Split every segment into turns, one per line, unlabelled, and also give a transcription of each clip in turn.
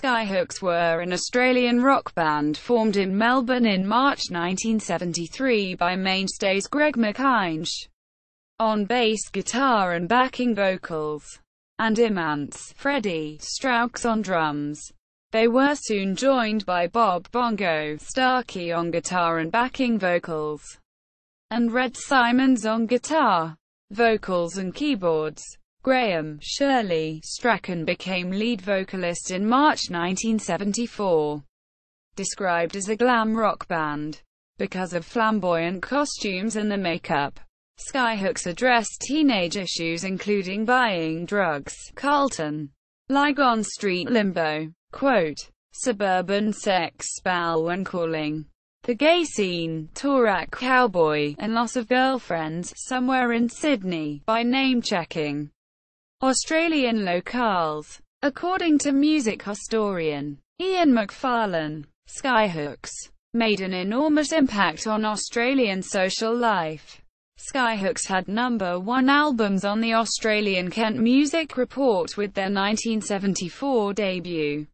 Skyhooks were an Australian rock band formed in Melbourne in March 1973 by mainstays Greg Macainsh on bass guitar and backing vocals, and Imants, Freddie, Strauks on drums. They were soon joined by Bongo, Starkie on guitar and backing vocals, and Red Symons on guitar, vocals and keyboards. Graeme, Shirley, Strachan became lead vocalist in March 1974. Described as a glam rock band because of flamboyant costumes and the makeup, Skyhooks addressed teenage issues including buying drugs, Carlton, Lygon Street Limbo, quote, suburban sex, Balwyn Calling, the gay scene, Toorak Cowboy, and loss of girlfriends, somewhere in Sydney, by name-checking Australian locales. According to music historian Ian McFarlane, Skyhooks made an enormous impact on Australian social life. Skyhooks had #1 albums on the Australian Kent Music Report with their 1974 debut,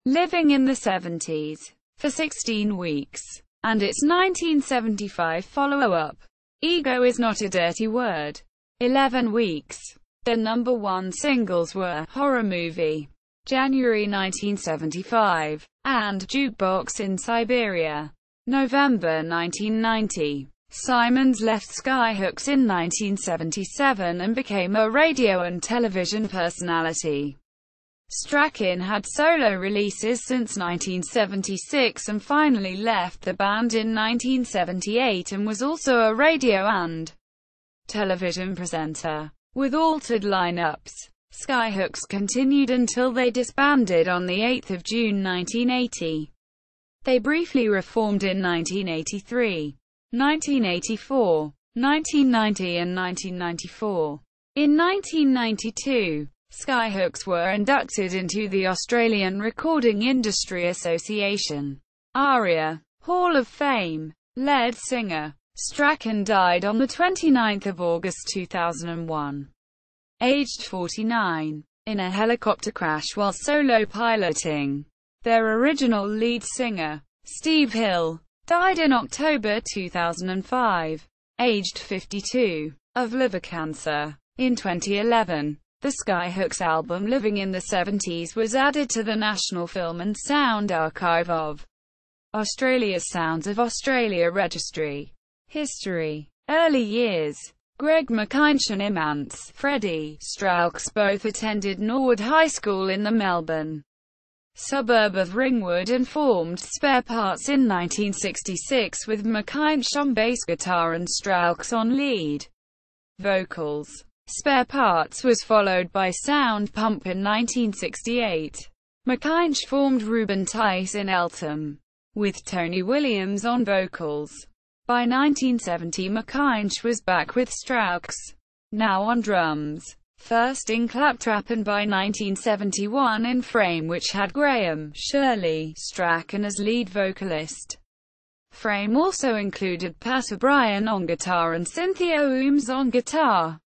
Living in the 70s, for 16 weeks, and its 1975 follow-up, Ego Is Not a Dirty Word, 11 weeks. Their #1 singles were Horror Movie, January 1975, and Jukebox in Siberia, November 1990. Symons left Skyhooks in 1977 and became a radio and television personality. Strachan had solo releases since 1976 and finally left the band in 1978 and was also a radio and television presenter. With altered lineups, Skyhooks continued until they disbanded on 8 June 1980. They briefly reformed in 1983. 1984, 1990 and 1994. In 1992, Skyhooks were inducted into the Australian Recording Industry Association ARIA Hall of Fame. Lead singer Strachan died on 29 August 2001, aged 49, in a helicopter crash while solo piloting. Their original lead singer, Steve Hill, died in October 2005, aged 52, of liver cancer. In 2011, the Skyhooks album Living in the 70s was added to the National Film and Sound Archive of Australia's Sounds of Australia Registry. History. Early years. Greg Macainsh and Imants, Freddie, Strauks both attended Norwood High School in the Melbourne suburb of Ringwood and formed Spare Parts in 1966 with Macainsh on bass guitar and Strauks on lead vocals. Spare Parts was followed by Sound Pump in 1968. Macainsh formed Ruben Tice in Eltham, with Tony Williams on vocals. By 1970 Macainsh was back with Strauks, now on drums, first in Claptrap and by 1971 in Frame, which had Graeme, Shirley, Strachan as lead vocalist. Frame also included Pat O'Brien on guitar and Cynthia Ooms on guitar.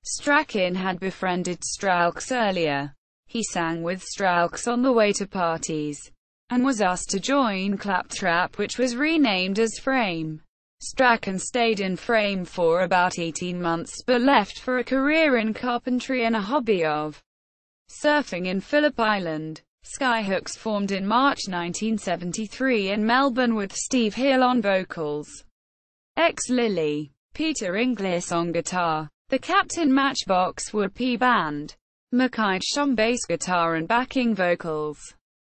Strachan had befriended Strauks earlier. He sang with Strauks on The Way to Parties, and was asked to join Claptrap, which was renamed as Frame. Strachan stayed in Frame for about 18 months but left for a career in carpentry and a hobby of surfing in Phillip Island. Skyhooks formed in March 1973 in Melbourne with Steve Hill on vocals, ex-Lily, Peter Inglis on guitar, the Captain Matchbox Whoopee Band, Macainsh on bass guitar and backing vocals,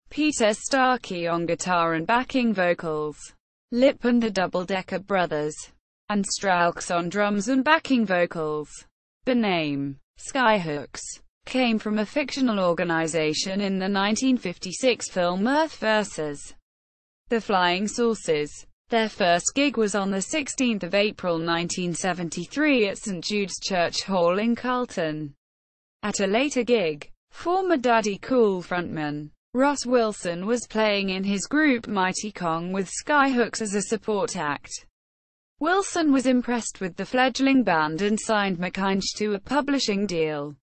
Peter Starkie on guitar and backing vocals, Lip and the Double Decker Brothers, and Strauks on drums and backing vocals. The name, Skyhooks, came from a fictional organization in the 1956 film Earth vs. the Flying Saucers. Their first gig was on 16 April 1973 at St Jude's Church Hall in Carlton. At a later gig, former Daddy Cool frontman Ross Wilson was playing in his group Mighty Kong with Skyhooks as a support act. Wilson was impressed with the fledgling band and signed Macainsh to a publishing deal.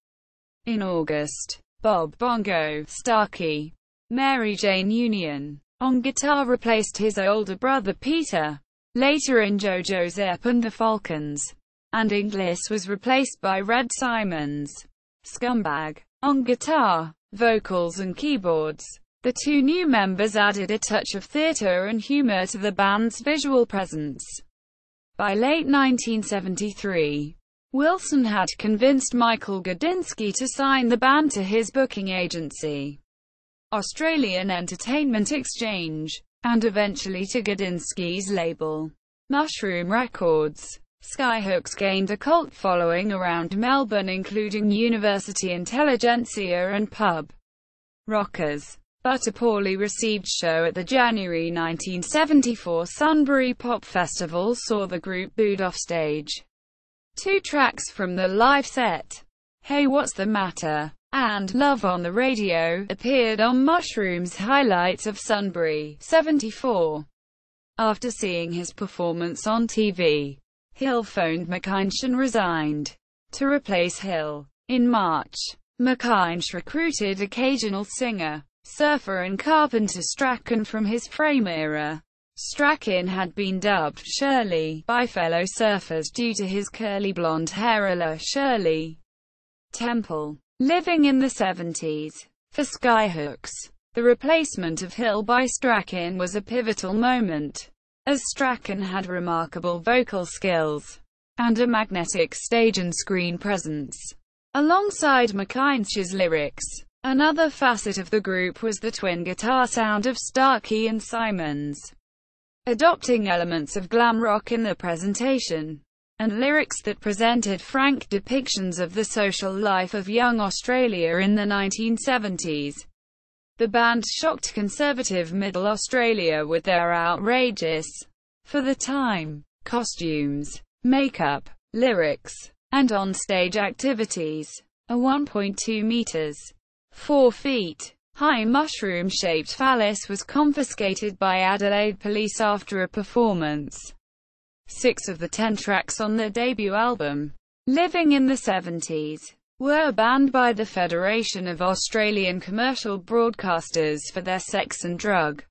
In August, Bongo, Starkie, Mary Jane Union on guitar replaced his older brother Peter, later in JoJo Zepp and the Falcons, and Inglis was replaced by Red Symons. Scumbag on guitar, vocals and keyboards. The two new members added a touch of theatre and humour to the band's visual presence. By late 1973, Wilson had convinced Michael Gudinski to sign the band to his booking agency, Australian Entertainment Exchange, and eventually to Gudinski's label, Mushroom Records. Skyhooks gained a cult following around Melbourne, including university intelligentsia and pub rockers, but a poorly received show at the January 1974 Sunbury Pop Festival saw the group booed off stage. Two tracks from the live set, Hey What's the Matter and Love on the Radio, appeared on Mushroom's highlights of Sunbury 74. After seeing his performance on TV, Hill phoned Macainsh and resigned. To replace Hill, in March, Macainsh recruited occasional singer, surfer and carpenter Strachan from his Frame era. Strachan had been dubbed Shirley by fellow surfers due to his curly blonde hair a la Shirley Temple. Living in the 70s. For Skyhooks, the replacement of Hill by Strachan was a pivotal moment, as Strachan had remarkable vocal skills and a magnetic stage and screen presence. Alongside Macainsh's lyrics, another facet of the group was the twin guitar sound of Starkie and Symons, adopting elements of glam rock in the presentation, and lyrics that presented frank depictions of the social life of young Australia in the 1970s. The band shocked conservative Middle Australia with their outrageous, for the time, costumes, makeup, lyrics, and on-stage activities. A 1.2 meters, 4 feet, high mushroom-shaped phallus was confiscated by Adelaide police after a performance. 6 of the 10 tracks on their debut album, Living in the 70s, were banned by the Federation of Australian Commercial Broadcasters for their sex and drug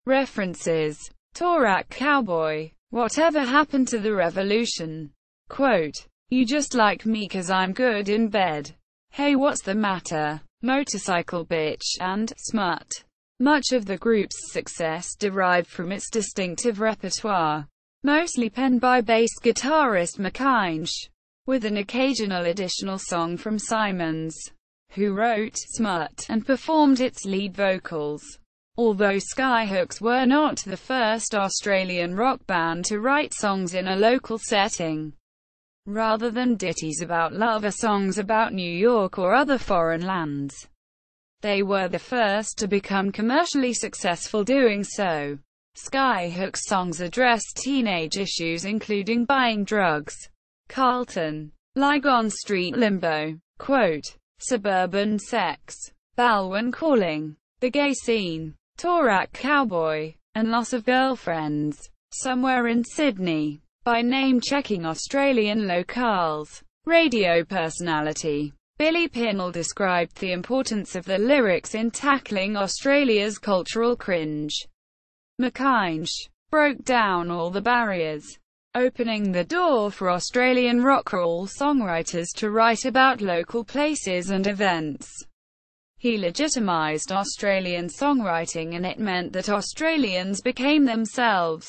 references. Toorak Cowboy, Whatever Happened to the Revolution? Quote, You Just Like Me 'Cause I'm Good in Bed. Hey What's the Matter? Motorcycle Bitch, and Smut. Much of the group's success derived from its distinctive repertoire, mostly penned by bass guitarist Macainsh, with an occasional additional song from Symons, who wrote Smut and performed its lead vocals. Although Skyhooks were not the first Australian rock band to write songs in a local setting, rather than ditties about love or songs about New York or other foreign lands, they were the first to become commercially successful doing so. Skyhooks songs addressed teenage issues including buying drugs, Carlton, Lygon Street Limbo, quote, suburban sex, Balwyn Calling, the gay scene, Toorak Cowboy, and loss of girlfriends, somewhere in Sydney. By name-checking Australian locales. Radio personality Billy Pinnell described the importance of the lyrics in tackling Australia's cultural cringe. Macainsh broke down all the barriers, opening the door for Australian rock roll songwriters to write about local places and events. He legitimised Australian songwriting, and it meant that Australians became themselves.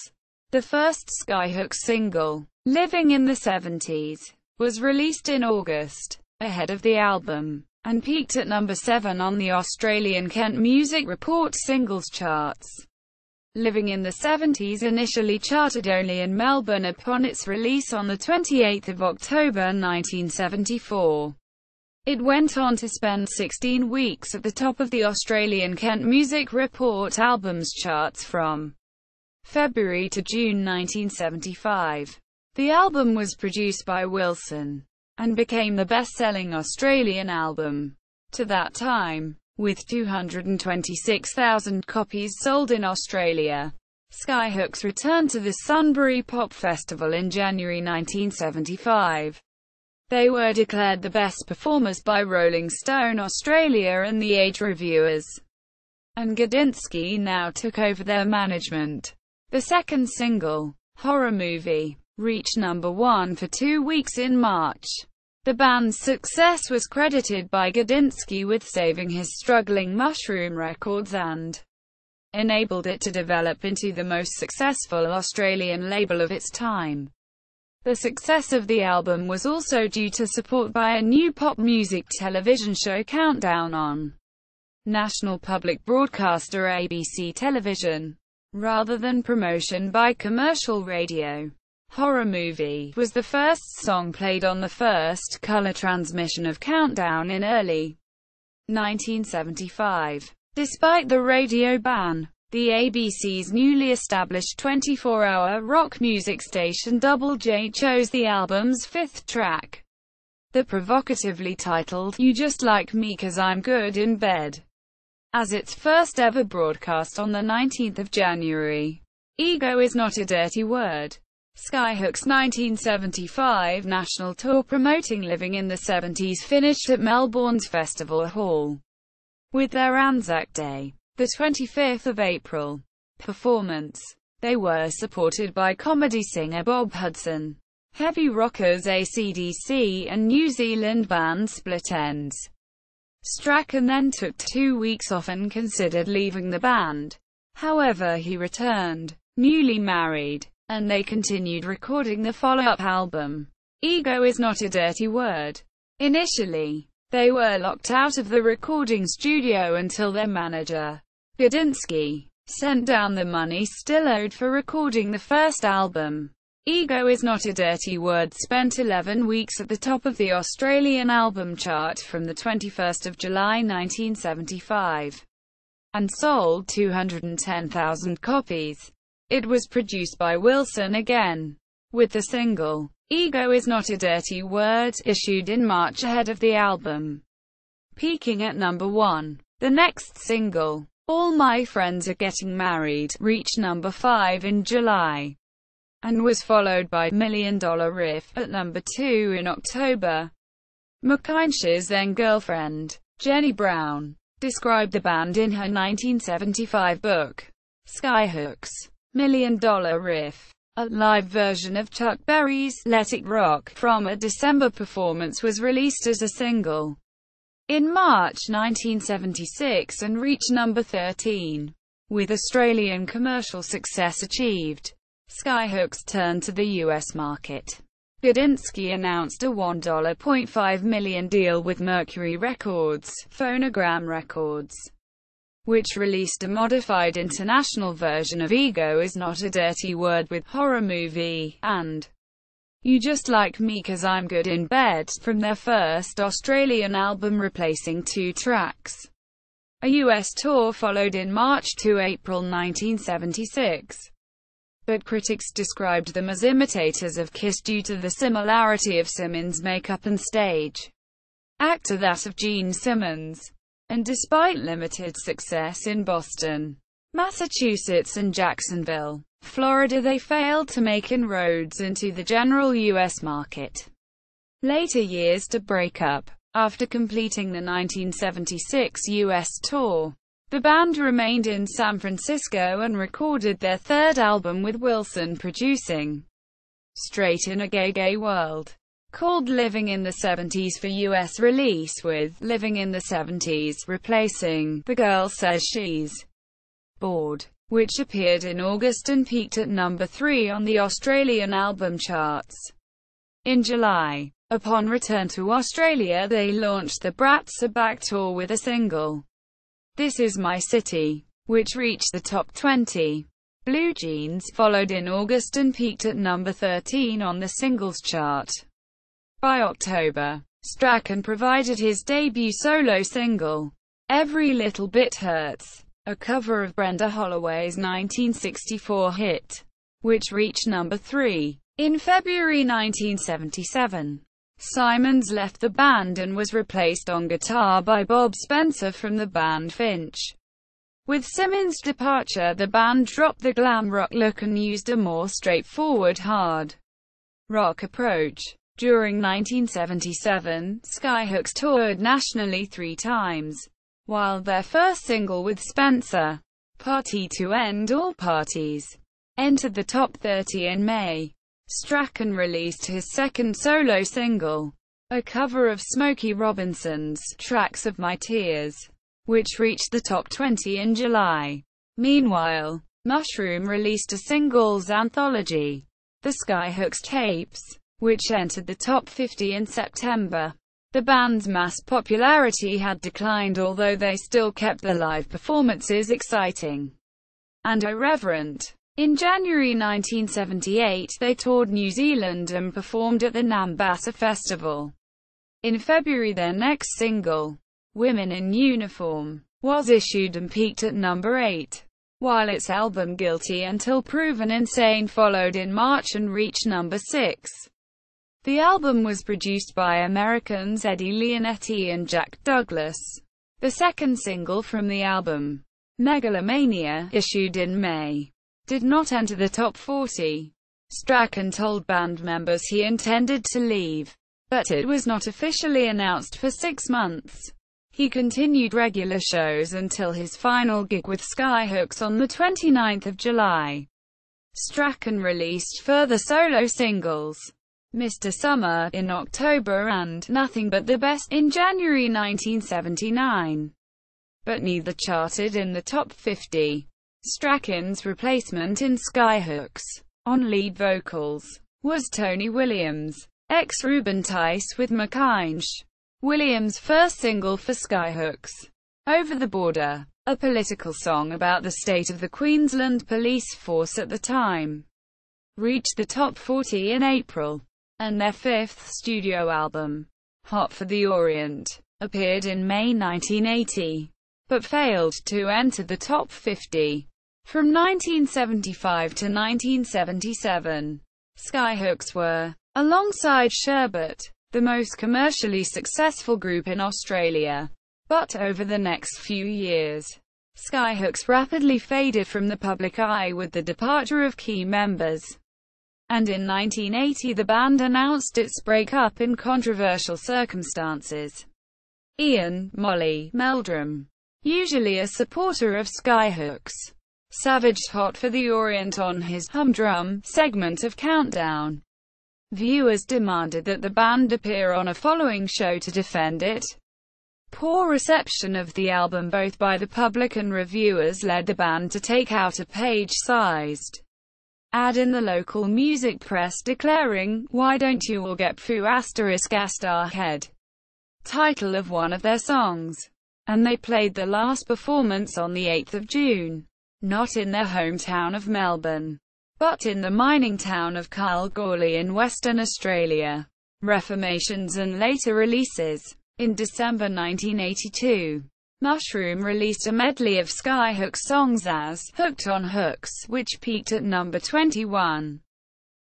The first Skyhooks single, Living in the 70s, was released in August, ahead of the album, and peaked at number 7 on the Australian Kent Music Report singles charts. Living in the 70s initially charted only in Melbourne upon its release on 28 October 1974. It went on to spend 16 weeks at the top of the Australian Kent Music Report albums charts from February to June 1975. The album was produced by Wilson, and became the best-selling Australian album to that time, with 226,000 copies sold in Australia. Skyhooks returned to the Sunbury Pop Festival in January 1975. They were declared the best performers by Rolling Stone Australia and The Age reviewers. and Gudinski now took over their management. The second single, Horror Movie, reached number 1 for 2 weeks in March. The band's success was credited by Gudinski with saving his struggling Mushroom Records and enabled it to develop into the most successful Australian label of its time. The success of the album was also due to support by a new pop music television show Countdown on national public broadcaster ABC Television, rather than promotion by commercial radio. Horror Movie was the first song played on the first color transmission of Countdown in early 1975. Despite the radio ban, the ABC's newly established 24-hour rock music station Double J chose the album's fifth track, the provocatively titled "You Just Like Me 'Cause I'm Good in Bed," as its first ever broadcast on the 19th of January. Ego is not a dirty word. Skyhooks' 1975 national tour promoting Living in the 70s finished at Melbourne's Festival Hall with their Anzac Day, the 25th of April, performance. They were supported by comedy singer Bob Hudson, heavy rockers AC/DC, and New Zealand band Split Enz. Strachan then took 2 weeks off and considered leaving the band. However, he returned, newly married, and they continued recording the follow-up album, Ego is Not a Dirty Word. Initially, they were locked out of the recording studio until their manager, Gudinski, sent down the money still owed for recording the first album. Ego is Not a Dirty Word spent 11 weeks at the top of the Australian album chart from the 21st of July 1975, and sold 210,000 copies. It was produced by Wilson again, with the single, Ego is Not a Dirty Word, issued in March ahead of the album, peaking at number 1. The next single, All My Friends Are Getting Married, reached number 5 in July, and was followed by $1 Million Riff, at number 2 in October. Macainsh's then-girlfriend, Jenny Brown, described the band in her 1975 book, Skyhooks, $1 Million Riff, a live version of Chuck Berry's Let It Rock from a December performance, was released as a single in March 1976 and reached number 13. With Australian commercial success achieved, Skyhooks turned to the US market. Gudinski announced a $1.5 million deal with Mercury Records, Phonogram Records, which released a modified international version of Ego is Not a Dirty Word with Horror Movie, and You Just Like Me 'Cause I'm Good in Bed, from their first Australian album, replacing 2 tracks. A US tour followed in March to April 1976. But critics described them as imitators of Kiss due to the similarity of Symons' makeup and stage act to that of Gene Simmons. And despite limited success in Boston, Massachusetts and Jacksonville, Florida, they failed to make inroads into the general U.S. market. Later years to break up. After completing the 1976 U.S. tour, the band remained in San Francisco and recorded their third album with Wilson producing, Straight in a Gay World, called Living in the 70s for U.S. release, with Living in the 70s replacing The Girl Says She's Bored, which appeared in August and peaked at number 3 on the Australian album charts. In July, upon return to Australia, they launched the Brats Are Back tour with a single, This Is My City, which reached the top 20. Blue Jeans followed in August and peaked at number 13 on the singles chart. By October, Strachan provided his debut solo single, Every Little Bit Hurts, a cover of Brenda Holloway's 1964 hit, which reached number 3. In February 1977, Symons left the band and was replaced on guitar by Bob Spencer from the band Finch. With Symons' departure, the band dropped the glam rock look and used a more straightforward hard rock approach. During 1977, Skyhooks toured nationally 3 times. while their first single with Spencer, "Party to End All Parties," entered the top 30 in May. Strachan released his second solo single, a cover of Smokey Robinson's "Tracks of My Tears," which reached the top 20 in July. Meanwhile, Mushroom released a singles anthology, the Skyhooks tapes, which entered the top 50 in September. The band's mass popularity had declined, although they still kept their live performances exciting and irreverent. In January 1978, they toured New Zealand and performed at the Nambassa Festival. In February, their next single, "Women in Uniform," was issued and peaked at number 8, while its album "Guilty Until Proven Insane" followed in March and reached number 6. The album was produced by Americans Eddie Leonetti and Jack Douglas. The second single from the album, "Megalomania," issued in May, did not enter the top 40. Strachan told band members he intended to leave, but it was not officially announced for 6 months. He continued regular shows until his final gig with Skyhooks on the 29th of July. Strachan released further solo singles, "Mr. Summer" in October and "Nothing But the Best" in January 1979, but neither charted in the top 50. Strachan's replacement in Skyhooks, on lead vocals, was Tony Williams, ex-Ruben Tice with Macainsh. Williams' first single for Skyhooks, "Over the Border," a political song about the state of the Queensland police force at the time, reached the top 40 in April, and their fifth studio album, "Hot for the Orient," appeared in May 1980, but failed to enter the top 50. From 1975 to 1977, Skyhooks were, alongside Sherbet, the most commercially successful group in Australia. But over the next few years, Skyhooks rapidly faded from the public eye with the departure of key members, and in 1980 the band announced its breakup in controversial circumstances. Ian "Molly" Meldrum, usually a supporter of Skyhooks, savaged "Hot for the Orient" on his humdrum segment of Countdown. Viewers demanded that the band appear on a following show to defend it. Poor reception of the album both by the public and reviewers led the band to take out a page-sized ad in the local music press declaring, "Why don't you all get foo ***head" title of one of their songs, and they played the last performance on the 8th of June, not in their hometown of Melbourne, but in the mining town of Kalgoorlie in Western Australia. Reformations and later releases. In December 1982, Mushroom released a medley of Skyhooks songs as "Hooked on Hooks," which peaked at number 21.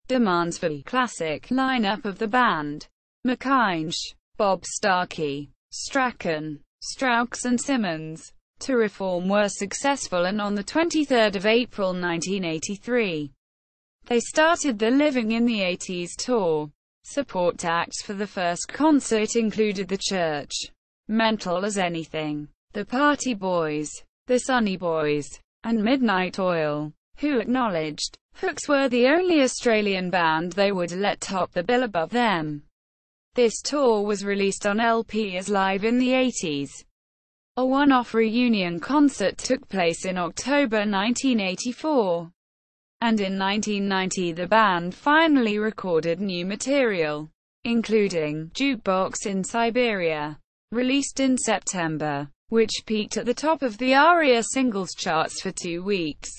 Demands for the classic lineup of the band, Macainsh, Bob Starkie, Strachan, Strauks and Symons, to reform were successful, and on the 23rd of April 1983, they started the Living in the 80s tour. Support acts for the first concert included The Church, Mental as Anything, The Party Boys, The Sunny Boys, and Midnight Oil, who acknowledged Hooks were the only Australian band they would let top the bill above them. This tour was released on LP as Live in the 80s. A one-off reunion concert took place in October 1984. And in 1990 the band finally recorded new material, including Jukebox in Siberia, released in September, which peaked at the top of the ARIA singles charts for 2 weeks.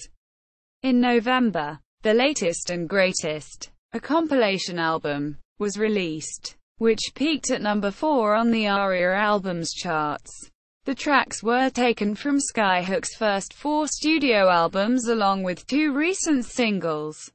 In November, The Latest and Greatest, a compilation album, was released, which peaked at number 4 on the ARIA albums charts. The tracks were taken from Skyhooks' first 4 studio albums along with 2 recent singles,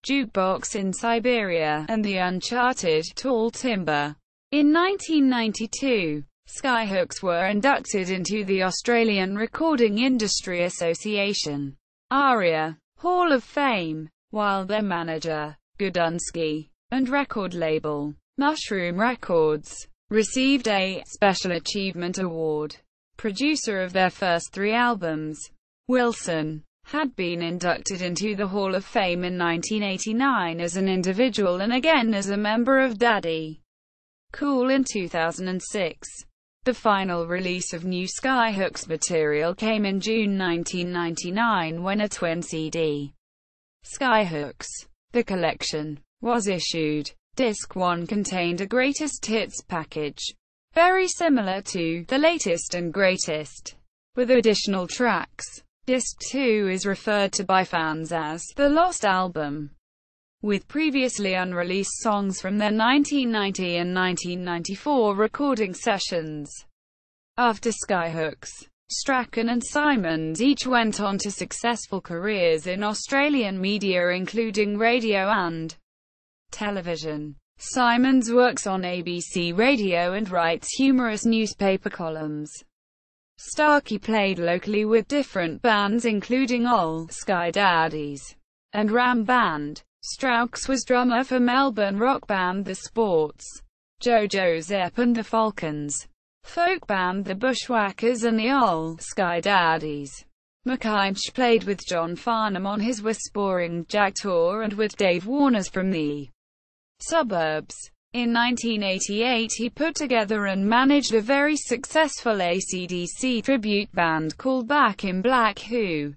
Jukebox in Siberia and the uncharted Tall Timber. In 1992, Skyhooks were inducted into the Australian Recording Industry Association ARIA Hall of Fame, while their manager, Gudunski, and record label, Mushroom Records, received a Special Achievement Award. producer of their first 3 albums. Wilson had been inducted into the Hall of Fame in 1989 as an individual and again as a member of Daddy Cool in 2006. The final release of new Skyhooks material came in June 1999 when a twin CD, Skyhooks, The Collection, was issued. Disc 1 contained a greatest hits package, very similar to The Latest and Greatest, with additional tracks. Disc 2 is referred to by fans as the Lost Album, with previously unreleased songs from their 1990 and 1994 recording sessions. After Skyhooks, Strachan and Symons each went on to successful careers in Australian media including radio and television. Symons works on ABC Radio and writes humorous newspaper columns. Starkie played locally with different bands including Ol' Sky Daddies and Ram Band. Strauks was drummer for Melbourne rock band The Sports, Jojo Zepp and the Falcons, folk band The Bushwhackers and the Ol' Sky Daddies. Macainsh played with John Farnham on his Whispering Jack tour and with Dave Warners from the Suburbs. In 1988 he put together and managed a very successful AC/DC tribute band called Back in Black who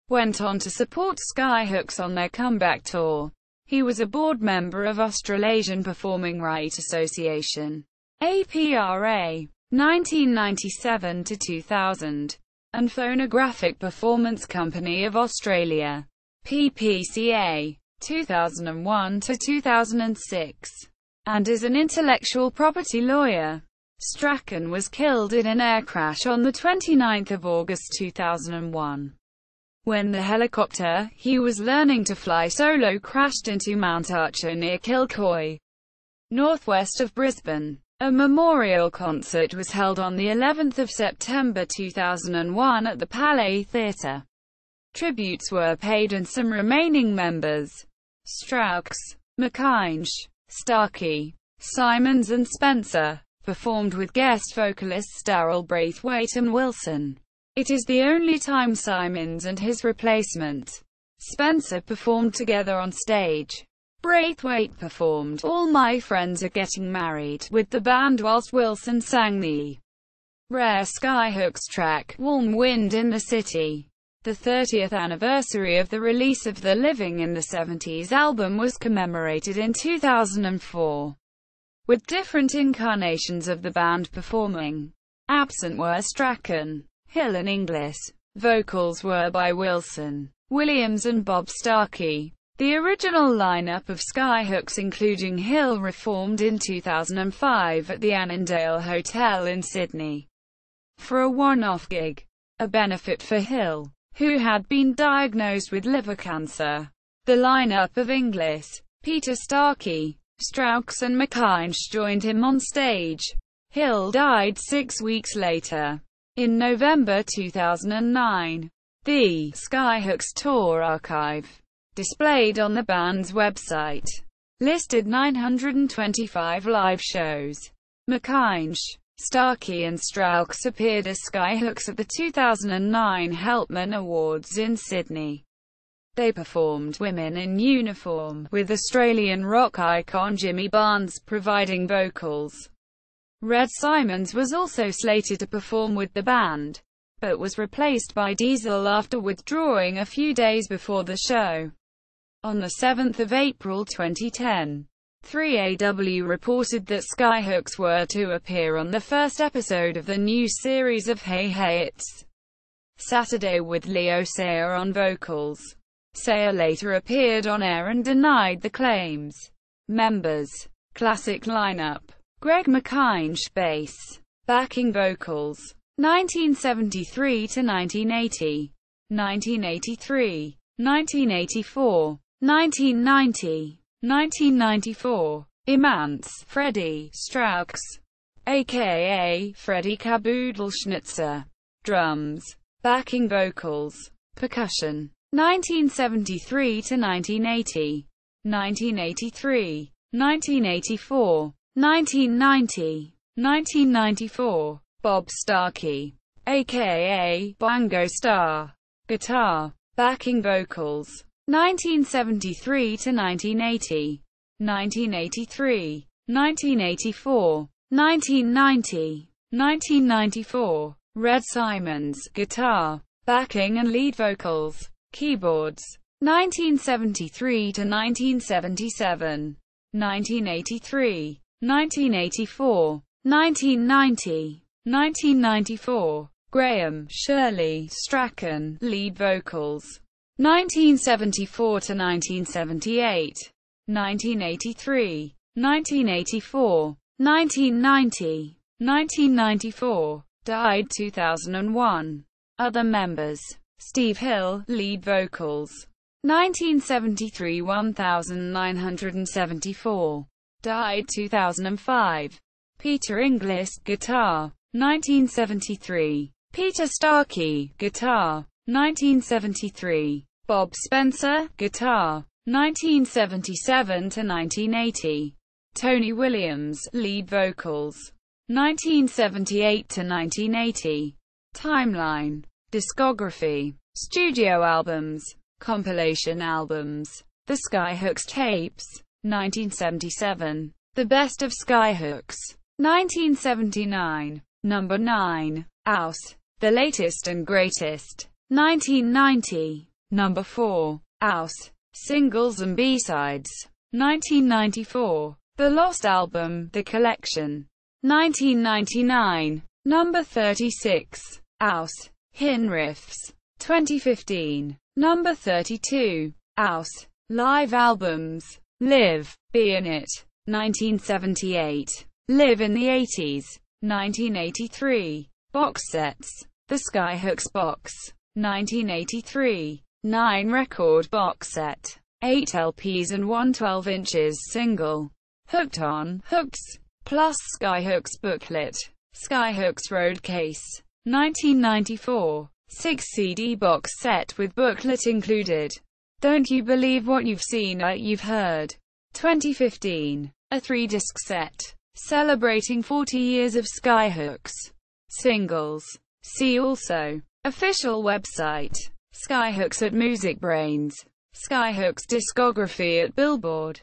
went on to support Skyhooks on their comeback tour. He was a board member of Australasian Performing Rights Association, APRA, 1997 to 2000, and Phonographic Performance Company of Australia, PPCA, 2001 to 2006. And is an intellectual property lawyer. Strachan was killed in an air crash on 29 August 2001. When the helicopter he was learning to fly solo crashed into Mount Archer near Kilcoy, northwest of Brisbane. A memorial concert was held on the 11th of September 2001 at the Palais Theatre. Tributes were paid and some remaining members, Strauks, Macainsh, Starkie, Symons and Spencer, performed with guest vocalists Daryl Braithwaite and Wilson. It is the only time Symons and his replacement, Spencer, performed together on stage. Braithwaite performed All My Friends Are Getting Married with the band whilst Wilson sang the rare Skyhooks track, Warm Wind in the City. The 30th anniversary of the release of the Living in the 70s album was commemorated in 2004, with different incarnations of the band performing. Absent were Strachan, Hill and Inglis. Vocals were by Wilson, Williams and Bob Starkie. The original lineup of Skyhooks including Hill reformed in 2005 at the Annandale Hotel in Sydney for a one-off gig, a benefit for Hill, who had been diagnosed with liver cancer. The lineup of Inglis, Peter Starkie, Strauks and Macainsh joined him on stage. Hill died 6 weeks later, in November 2009. The Skyhooks tour archive, displayed on the band's website, listed 925 live shows. Macainsh, Starkie and Strauks appeared as Skyhooks at the 2009 Helpman Awards in Sydney. They performed Women in Uniform, with Australian rock icon Jimmy Barnes providing vocals. Red Symons was also slated to perform with the band, but was replaced by Diesel after withdrawing a few days before the show. On 7 April 2010, 3AW reported that Skyhooks were to appear on the first episode of the new series of Hey Hey It's Saturday with Leo Sayer on vocals. Sayer later appeared on air and denied the claims. Members. Classic lineup: Greg Macainsh, bass, backing vocals, 1973 to 1980, 1983, 1984, 1990, 1994. Imants, Freddie, Strauks, aka Freddie Kaboodle-Schnitzer. Drums, backing vocals, percussion, 1973 to 1980, 1983, 1984, 1990, 1994. Bob Starkie, aka Bongo Star. Guitar. Backing vocals. 1973 to 1980. 1983. 1984. 1990. 1994. Red Symons. Guitar. Backing and lead vocals. Keyboards. 1973 to 1977. 1983. 1984. 1990. 1994. Graeme, Shirley, Strachan, lead vocals. 1974 to 1978. 1983. 1984. 1990. 1994. Died 2001. Other members. Steve Hill, lead vocals. 1973 1974. Died 2005. Peter Inglis, guitar. 1973. Peter Starkie, guitar. 1973. Bob Spencer, guitar. 1977 to 1980. Tony Williams, lead vocals. 1978 to 1980. Timeline. Discography. Studio albums. Compilation albums. The Skyhooks tapes. 1977. The Best of Skyhooks. 1979. Number 9. Aus. The Latest and Greatest. 1990. Number 4. Aus. Singles and B-sides. 1994. The Lost Album, The Collection. 1999. Number 36. Aus. Hin Riffs. 2015. Number 32. Aus. Live Albums. Live. Be In It. 1978. Live in the 80s. 1983. Box Sets. The Skyhooks Box. 1983. 9 record box set. 8 LPs and 1 12" single. Hooked on, Hooks, plus Skyhooks booklet. Skyhooks Road Case. 1994. 6 CD box set with booklet included. Don't You Believe What You've Seen or You've Heard. 2015. A 3-disc set. Celebrating 40 years of Skyhooks. Singles. See also. Official website. Skyhooks at Music Brains. Skyhooks discography at Billboard.